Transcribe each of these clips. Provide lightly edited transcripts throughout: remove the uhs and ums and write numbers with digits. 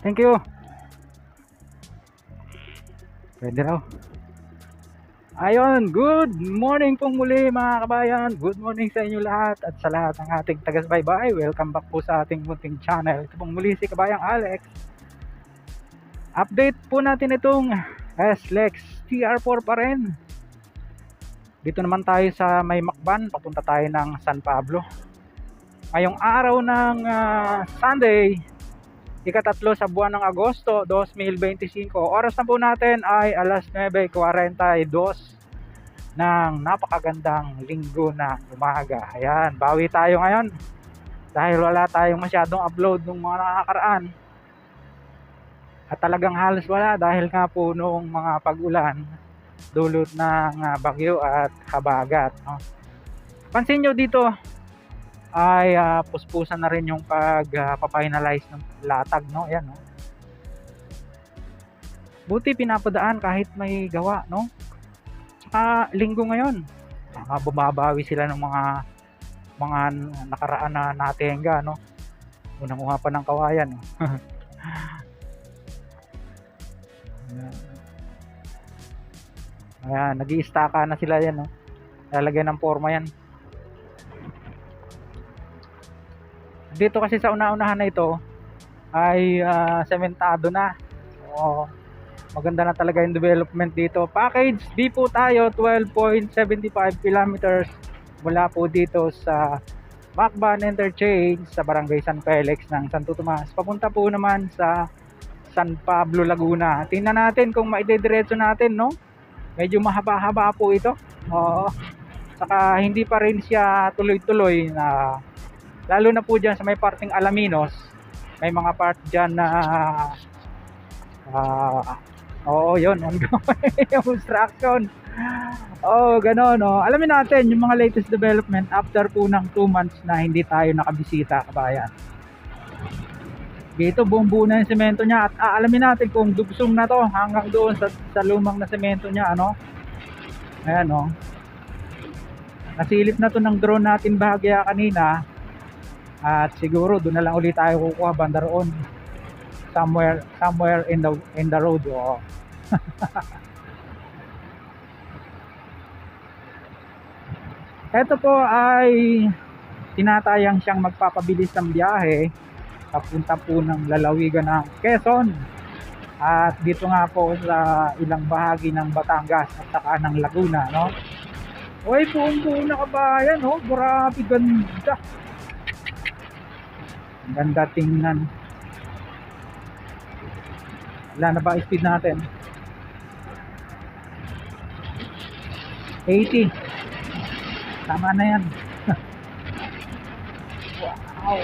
Thank you. Pwede raw. Ayun, good morning pong muli mga kabayan. Good morning sa inyo lahat at sa lahat ng ating taga-subaybay. Welcome back po sa ating munting channel. Ito pong muli si Kabayang Alex. Update po natin itong SLEX TR4 pa rin. Dito naman tayo sa may Macban. Papunta tayo ng San Pablo. Ngayong araw ng Sunday, ika-3 sa buwan ng Agosto 2025. Oras na po natin ay alas 9:42 ng napakagandang linggo na umaga. Ayan, bawi tayo ngayon dahil wala tayong masyadong upload ng mga nakakaraan. At talagang halos wala dahil nga po nung mga pag-ulan dulot ng bagyo at habagat. No? Pansin nyo dito ay puspusan na rin yung pag-finalize ng latag, no? Ayan, no? Buti pinapadaan kahit may gawa, no? Tsaka linggo ngayon, bumabawi sila ng mga nakaraan na natenga, no? Unang-una pa ng kawayan, no? Ayan, nag-i-stacka na sila yan, no? Lalagyan ng forma yan. Dito kasi sa una-unahan na ito ay sementado na. So, maganda na talaga yung development dito. Package B po tayo, 12.75 kilometers mula po dito sa Macban Interchange sa Barangay San Felix ng Santo Tomas. Papunta po naman sa San Pablo, Laguna. Tingnan natin kung maidediretso natin, no? Medyo mahaba-haba po ito. Oo. Saka hindi pa rin siya tuloy-tuloy na lalo na po dyan sa may parting Alaminos. May mga part dyan na oo, yun, ongoing construction. Gano'n, no? Alamin natin yung mga latest development after po ng 2 months na hindi tayo nakabisita, kabayan. Dito buong buo na yung semento niya at aalamin natin kung dugsong na to hanggang doon sa lumang na semento niya, ano? Ayan, no? Nasilip na to ng drone natin bahagya kanina. At siguro doon na lang ulit tayo kukuha banda roon. Somewhere in the road. Oh. Ito po ay tinatayang siyang magpapabilis ng biyahe papunta po ng lalawigan ng Quezon. At dito nga po sa ilang bahagi ng Batangas at saka ng Laguna, no? Uy, buong-buo na kabayan, no? Grabe ganda. Ganda tingnan. Wala na ba speed natin? 80. Tama na yan. Wow.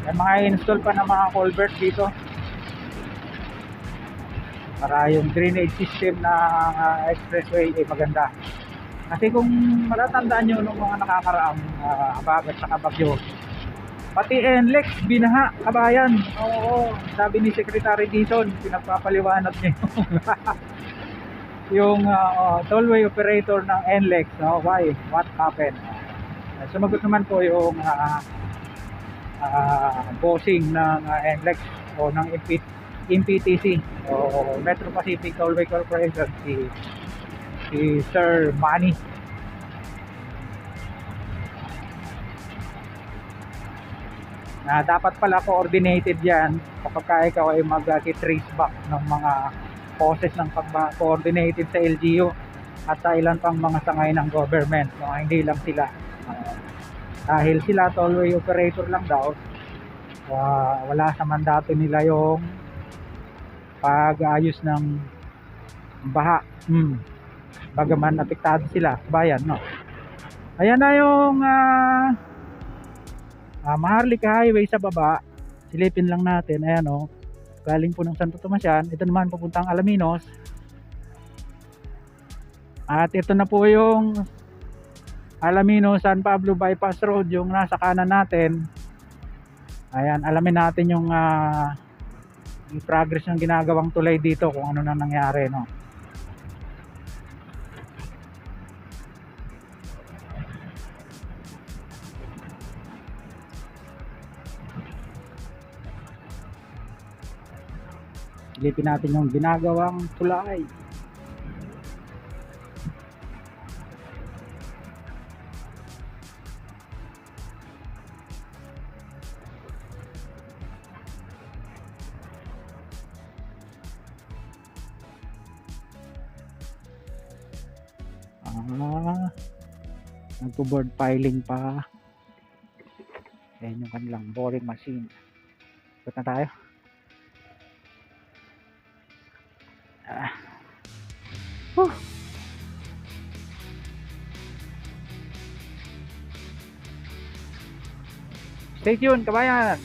May mga install pa ng mga culvert dito para yung drainage system ng expressway ay maganda. Kasi kung matatandaan nyo nung mga nakakaraang habagat sa bagyo, pati NLEX binaha, kabayan. Oo, sabi ni Secretary Dizon, pinagpapaliwanag niya yung tollway operator ng NLEX, no? Why? What happened? Sumagot naman po yung bossing ng NLEX o ng MPTC o Metro Pacific Tollway Corporation, si Sir Manny. Na dapat pala coordinated yan kapag ikaw ay mag-trace back ng mga process ng pag-coordinated sa LGU at sa ilan pang mga sangay ng government, no? Hindi lang sila dahil sila tollway operator lang daw, wala sa mandato nila yung pag-ayos ng baha. Bagaman apektado sila, bayan, no? Ayan na yung Maharlika Highway sa baba. Silipin lang natin. Ayan, oh. Galing po ng Santo Tomas yan. Ito naman papuntang Alaminos. At ito na po yung Alaminos San Pablo Bypass Road, yung nasa kanan natin. Ayan, alamin natin yung progress ng ginagawang tulay dito, kung ano na nangyari, no? Silipin natin yung ginagawang tulay. Nagpo-board piling pa. Ayan yung kanilang boring machine. Ikot na tayo. Stay tuned, kabayan!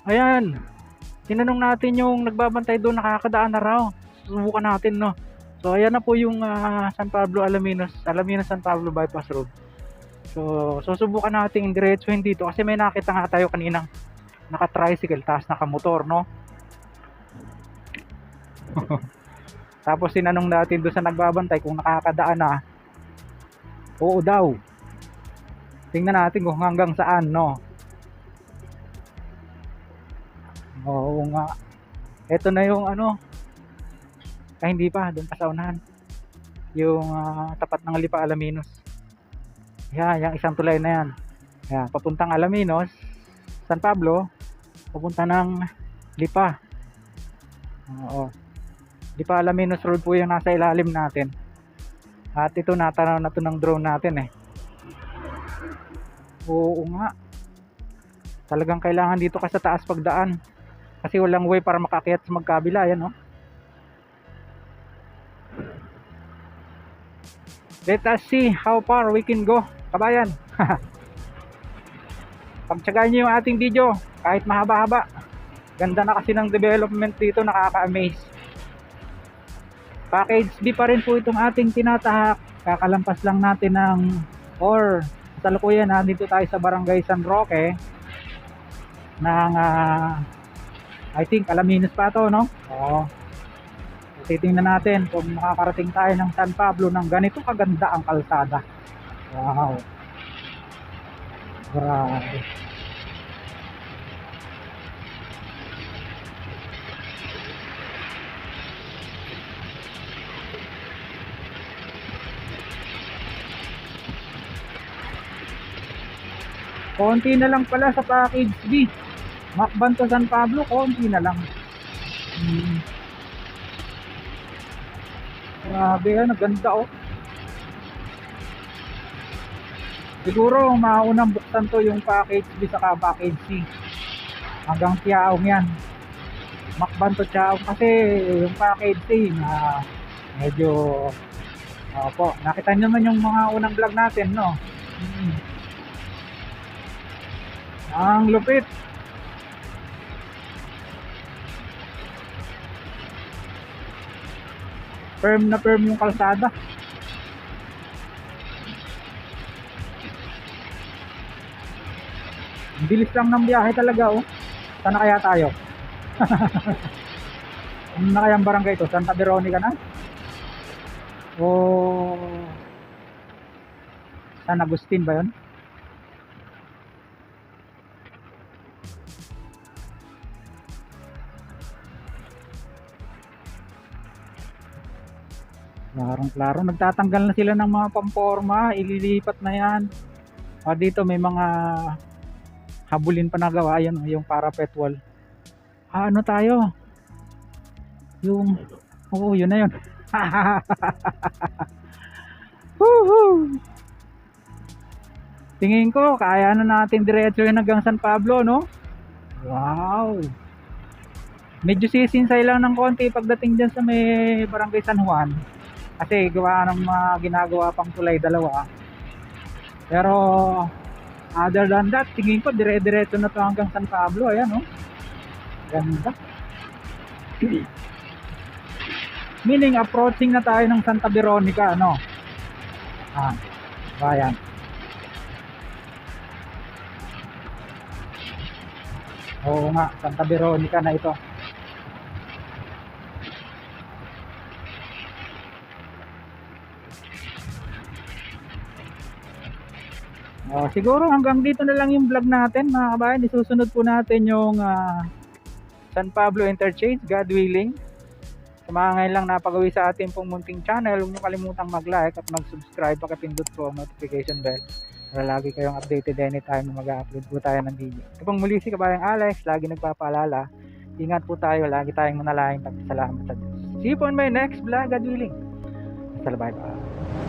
Ayan, tinanong natin yung nagbabantay doon, nakakadaan na raw. Susubukan natin, no. So ayan na po yung San Pablo Alaminos San Pablo Bypass Road. So susubukan natin diretsuhin dito kasi may nakita nga tayo kaninang naka-tricycle tapos naka-motor, no. Tapos tinanong natin doon sa nagbabantay kung nakakadaan na. Oo daw. Tingnan natin kung hanggang saan, no. Oo nga. Ito na yung ano. Ay hindi pa, doon pa sa unahan. Yung tapat ng Lipa Alaminos. Yan, yung isang tulay na yan. Yan, papuntang Alaminos, San Pablo, papunta ng Lipa. Oo. Lipa Alaminos Road po yung nasa ilalim natin. At ito natanaw na to ng drone natin eh. Oo nga. Talagang kailangan dito ka sa taas pagdaan. Kasi walang way para makakyat sa magkabila. Yan, no? Let us see how far we can go, kabayan. Pagtsagaan nyo yung ating video, kahit mahaba-haba. Ganda na kasi ng development dito, nakaka-amaze. Package B pa rin po itong ating tinatahak. Kakalampas lang natin ng salukuyan, dito tayo sa Barangay San Roque ng I think Alaminos pa to, no? Oo. titingnan natin kung makakarating tayo ng San Pablo ng ganito kaganda ang kalsada. Wow, grabe. Konti na lang pala sa package B. Macban to San Pablo, konti na lang. Grabe yan, ganda oh. Siguro maunang buksan to yung package B saka package C. Hanggang Tiaong yan. Macban to Tiaong kasi yung package C na medyo opo, nakita nyo naman yung mga unang vlog natin, no? Ang lupit. Firm na firm yung kalsada. Ang bilis lang ng biyahe talaga oh. Saan na kaya tayo? Ano na kayang barangay ito? Santa Veronica na? O San Agustin ba yun? Klarong-klaro, nagtatanggal na sila ng mga pamporma, ililipat na yan. Dito may mga habulin pa nagawa, yan yung parapet wall. Ano tayo? Yung, oo, yun na yun. Tingin ko, kaya na natin diretso yun hanggang San Pablo, no? Wow! Medyo sisinsay lang ng konti pagdating dyan sa may barangay San Juan. Kasi gawa ng mga ginagawa pang tulay dalawa. Pero other than that, tingin ko dire-diretso na to hanggang San Pablo. Ayan oh. Ganda. Meaning approaching na tayo ng Santa Veronica, ano? Bayan. Oo nga, Santa Veronica na ito. Siguro hanggang dito na lang yung vlog natin mga kabayan. Isusunod po natin yung San Pablo Interchange, God willing. Sa mga ngayon lang napagawi sa ating pong munting channel, huwag niyo kalimutang mag-like at mag-subscribe, pakipindot po ang notification bell para lagi kayong updated anytime na mag-upload po tayo ng video. Ito pong muli si Kabayang Alex, lagi nagpapaalala, ingat po tayo, lagi tayong manalangin, pagpasalamat sa Diyos. See you po on my next vlog, God willing. Bye bye.